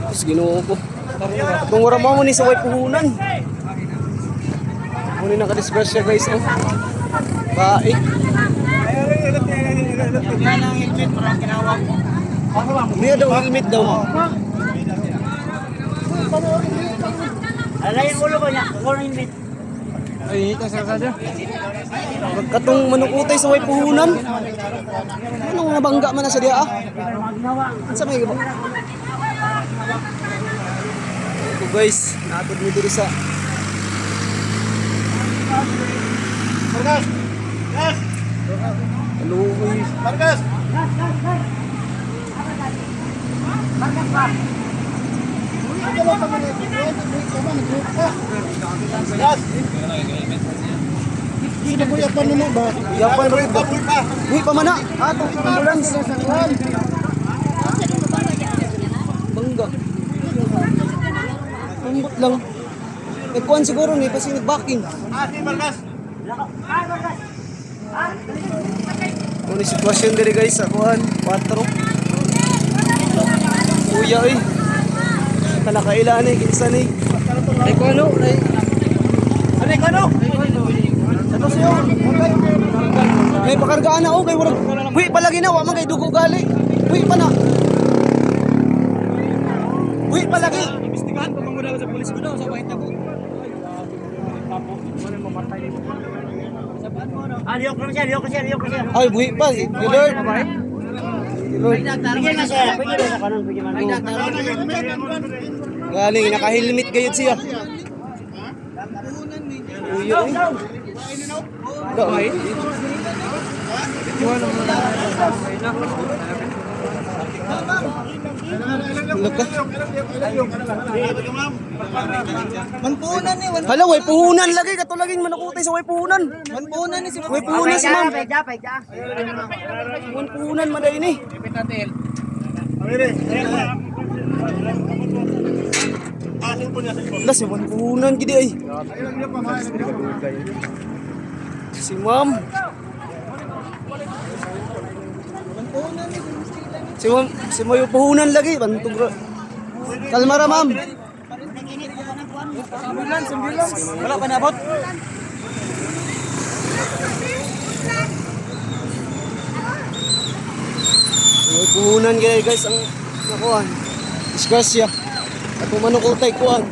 Tapos ginoo ko. Kung wala mo ni sa way puhunan. Muna nakadisgrasya guys. Oh. Baik. Niya daw helmet daw. Alayin ulo ba niya? Kung helmet. Ay, ito sa sadya. Katong manukutay sa way puhunan. Anong nabangga man na sa diya ah? Sa may ba? Ito guys, naatod mo dito sa Marcos! Yes! Aluoy. Marcos! Yes! Hindi mo yapan mo ba? Yapan ba ito? Uy, pamana. Ato, ambulance. Bangga. Ambot lang. Nagkuhan siguro ni kasi nag-backing. Si Marcos! Kung yung sitwasyon diri guys sa kuhan, 4. Kuya eh. Kanakailan eh, kinsa ni. Ay ko ano? Ano ka no? Ano siya? May pakargaan na oh, kay wala. Uy, palagi na, wa man kay dugo gali. Uy, pa na. Uy, palagi. Imbestigahan ko muna sa pulis ko daw sa white tabo. Liyok ko siya, liyok ko siya, liyok ko siya. Ay, buhi pa. Lord. Lord. Pwede na siya, pwede na sa kanon, pwede man. Galing, naka-helmet gayud siya. Uy, uy. Dahil. Laka. Manpunan ni, Hala, way puhunan lagi. Katulaging manukutay sa way puhunan. manpunan ni si Way puhunan si ma'am. Pwede, pwede. Way puhunan maday ni. Lah, si way puhunan gidi ay. Si ma'am. Si ma'am, si may puhunan lagi. Bantog. Kalmara ma'am. ambulance. Wala pa nabot. May puhunan guys ang nakuhan. Disgrasya. At manukutay kuhan.